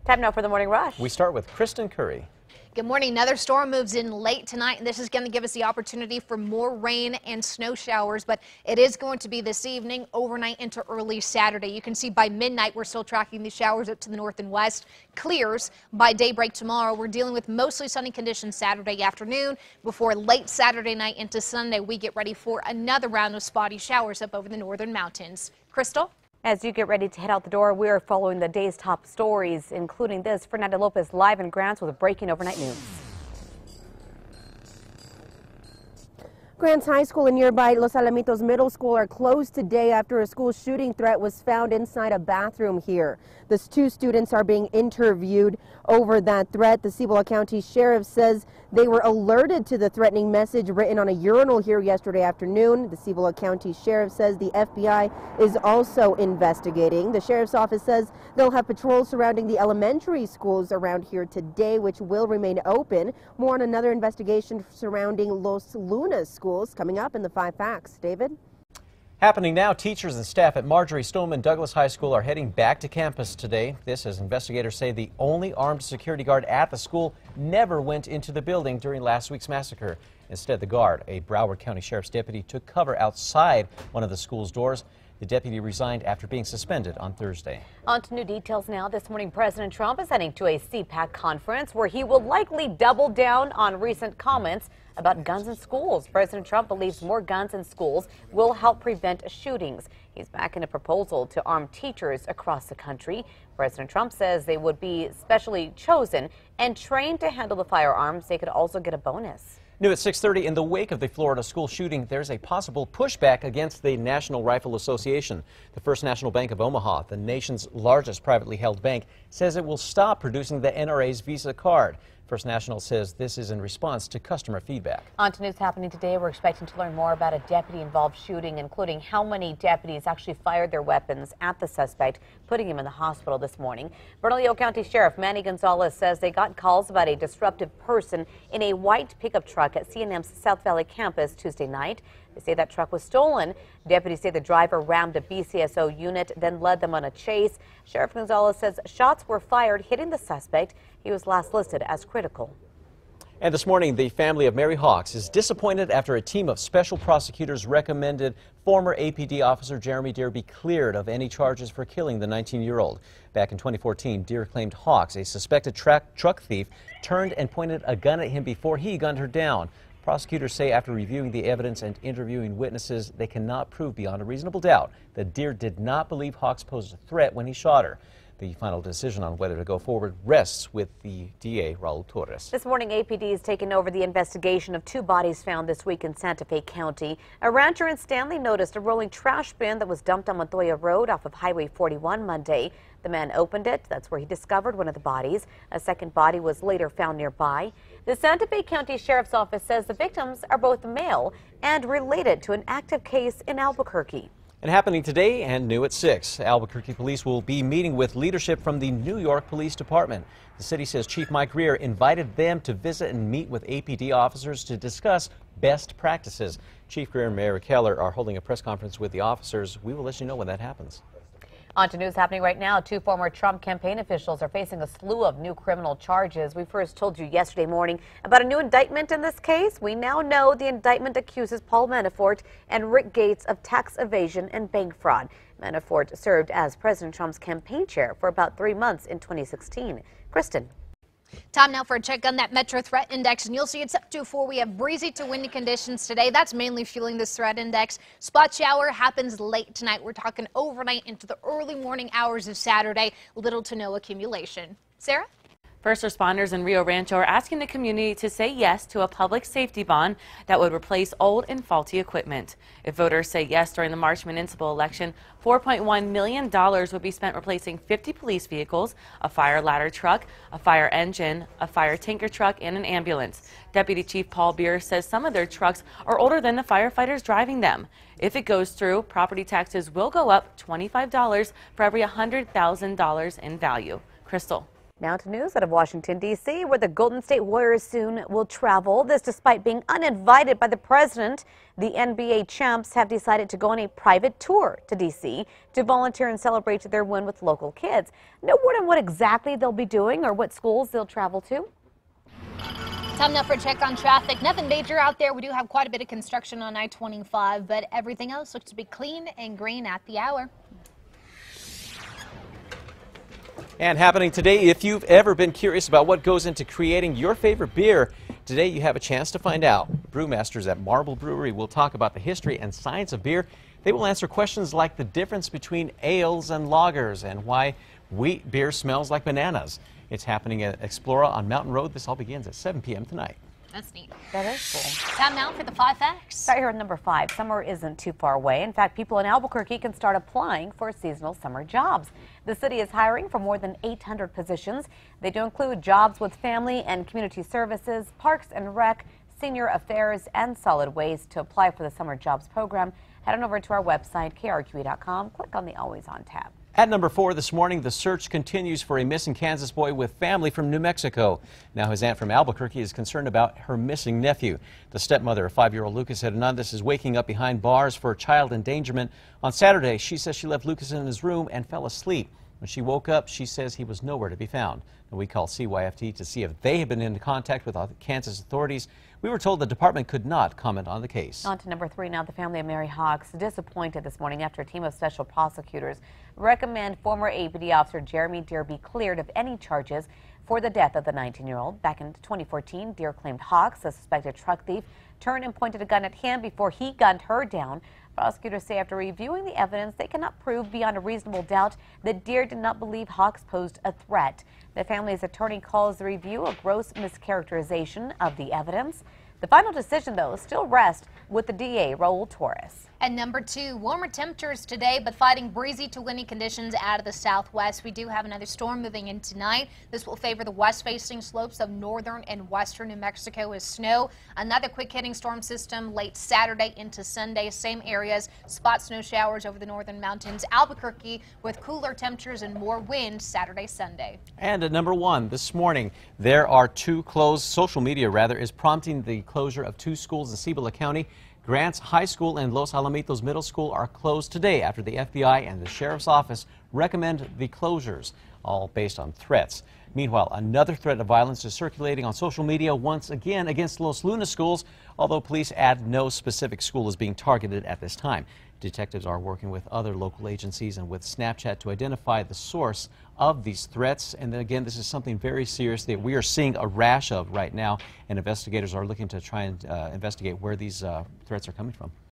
Time now for the Morning Rush. We start with Kristen Curry. Good morning. Another storm moves in late tonight, and this is going to give us the opportunity for more rain and snow showers, but it is going to be this evening, overnight into early Saturday. You can see by midnight we're still tracking these showers up to the north and west. Clears by daybreak tomorrow. We're dealing with mostly sunny conditions Saturday afternoon. Before late Saturday night into Sunday, we get ready for another round of spotty showers up over the northern mountains. Crystal? As you get ready to head out the door, we are following the day's top stories, including this. Fernanda Lopez live in Grants with a breaking overnight news. Grants High School and nearby Los Alamitos Middle School are closed today after a school shooting threat was found inside a bathroom here. The two students are being interviewed over that threat. The Cibola County Sheriff says they were alerted to the threatening message written on a urinal here yesterday afternoon. The Cibola County Sheriff says the FBI is also investigating. The Sheriff's Office says they'll have patrols surrounding the elementary schools around here today, which will remain open. More on another investigation surrounding Los Lunas schools coming up in the 5 Facts. David? Happening now, teachers and staff at Marjorie Stoneman Douglas High School are heading back to campus today. This as investigators say the only armed security guard at the school never went into the building during last week's massacre. Instead, the guard, a Broward County Sheriff's deputy, took cover outside one of the school's doors. The deputy resigned after being suspended on Thursday. On to new details now. This morning, President Trump is heading to a CPAC conference where he will likely double down on recent comments about guns in schools. President Trump believes more guns in schools will help prevent shootings. He's backing a proposal to arm teachers across the country. President Trump says they would be specially chosen and trained to handle the firearms. They could also get a bonus. New at 6:30, in the wake of the Florida school shooting, there's a possible pushback against the National Rifle Association. The First National Bank of Omaha, the nation's largest privately held bank, says it will stop producing the NRA's Visa card. First National says this is in response to customer feedback. On to news happening today. We're expecting to learn more about a deputy-involved shooting, including how many deputies actually fired their weapons at the suspect, putting him in the hospital this morning. Bernalillo County Sheriff Manny Gonzalez says they got calls about a disruptive person in a white pickup truck at CNM's South Valley campus Tuesday night. They say that truck was stolen. Deputies say the driver rammed a BCSO unit, then led them on a chase. Sheriff Gonzalez says shots were fired, hitting the suspect. He was last listed as critical. And this morning, the family of Mary Hawks is disappointed after a team of special prosecutors recommended former APD officer Jeremy Deere be cleared of any charges for killing the 19-year-old. Back in 2014, Deere claimed Hawks, a suspected truck thief, turned and pointed a gun at him before he gunned her down. Prosecutors say after reviewing the evidence and interviewing witnesses, they cannot prove beyond a reasonable doubt that Deere did not believe Hawks posed a threat when he shot her. The final decision on whether to go forward rests with the DA, Raul Torres. This morning, APD has taken over the investigation of 2 bodies found this week in Santa Fe County. A rancher in Stanley noticed a rolling trash bin that was dumped on Montoya Road off of Highway 41 Monday. The man opened it. That's where he discovered one of the bodies. A second body was later found nearby. The Santa Fe County Sheriff's Office says the victims are both male and related to an active case in Albuquerque. And happening today and new at 6, Albuquerque police will be meeting with leadership from the New York Police Department. The city says Chief Mike Greer invited them to visit and meet with APD officers to discuss best practices. Chief Greer and Mayor Keller are holding a press conference with the officers. We will let you know when that happens. On to news happening right now. 2 former Trump campaign officials are facing a slew of new criminal charges. We first told you yesterday morning about a new indictment in this case. We now know the indictment accuses Paul Manafort and Rick Gates of tax evasion and bank fraud. Manafort served as President Trump's campaign chair for about 3 months in 2016. Kristen. Time now for a check on that Metro Threat Index, and you'll see it's up to 4. We have breezy to windy conditions today. That's mainly fueling this threat index. Spot shower happens late tonight. We're talking overnight into the early morning hours of Saturday. Little to no accumulation. Sarah? First responders in Rio Rancho are asking the community to say yes to a public safety bond that would replace old and faulty equipment. If voters say yes during the March municipal election, $4.1 million would be spent replacing 50 police vehicles, a fire ladder truck, a fire engine, a fire tanker truck, and an ambulance. Deputy Chief Paul Beer says some of their trucks are older than the firefighters driving them. If it goes through, property taxes will go up $25 for every $100,000 in value. Crystal. Now to news out of Washington, D.C., where the Golden State Warriors soon will travel. This despite being uninvited by the president. The NBA champs have decided to go on a private tour to D.C. to volunteer and celebrate their win with local kids. No word on what exactly they'll be doing or what schools they'll travel to. Time now for a check on traffic. Nothing major out there. We do have quite a bit of construction on I-25, but everything else looks to be clean and green at the hour. And happening today, if you've ever been curious about what goes into creating your favorite beer, today you have a chance to find out. Brewmasters at Marble Brewery will talk about the history and science of beer. They will answer questions like the difference between ales and lagers and why wheat beer smells like bananas. It's happening at Explora on Mountain Road. This all begins at 7 p.m. tonight. That's neat. That is cool. Time now for the 5 facts. Start here at number 5. Summer isn't too far away. In fact, people in Albuquerque can start applying for seasonal summer jobs. The city is hiring for more than 800 positions. They do include jobs with family and community services, parks and rec, senior affairs, and solid waste. To apply for the summer jobs program, head on over to our website, KRQE.com. Click on the Always On tab. At number 4 this morning, the search continues for a missing Kansas boy with family from New Mexico. Now his aunt from Albuquerque is concerned about her missing nephew. The stepmother of 5-year-old Lucas Hernandez is waking up behind bars for child endangerment. On Saturday, she says she left Lucas in his room and fell asleep. When she woke up, she says he was nowhere to be found. And we called CYFT to see if they had been in contact with Kansas authorities. We were told the department could not comment on the case. On to number 3 now. The family of Mary Hawks disappointed this morning after a team of special prosecutors recommend former APD officer Jeremy Deere be cleared of any charges for the death of the 19-year-old. Back in 2014, Deere claimed Hawks, a suspected truck thief, turned and pointed a gun at him before he gunned her down. Prosecutors say after reviewing the evidence, they cannot prove beyond a reasonable doubt that Deere did not believe Hawks posed a threat. The family's attorney calls the review a gross mischaracterization of the evidence. The final decision, though, still rests with the DA, Raul Torres. And number 2, warmer temperatures today, but fighting breezy to windy conditions out of the southwest. We do have another storm moving in tonight. This will favor the west-facing slopes of northern and western New Mexico as snow. Another quick-hitting storm system late Saturday into Sunday. Same areas, spot snow showers over the northern mountains. Albuquerque with cooler temperatures and more wind Saturday, Sunday. And at number 1 this morning, there are 2 closed. Social media, rather, is prompting the closure of 2 schools in Cibola County. Grants High School and Los Alamitos Middle School are closed today after the FBI and the Sheriff's Office recommend the closures, all based on threats. Meanwhile, another threat of violence is circulating on social media once again against Los Lunas schools, although police add no specific school is being targeted at this time. Detectives are working with other local agencies and with Snapchat to identify the source of these threats. And then again, this is something very serious that we are seeing a rash of right now, and investigators are looking to try and investigate where these threats are coming from.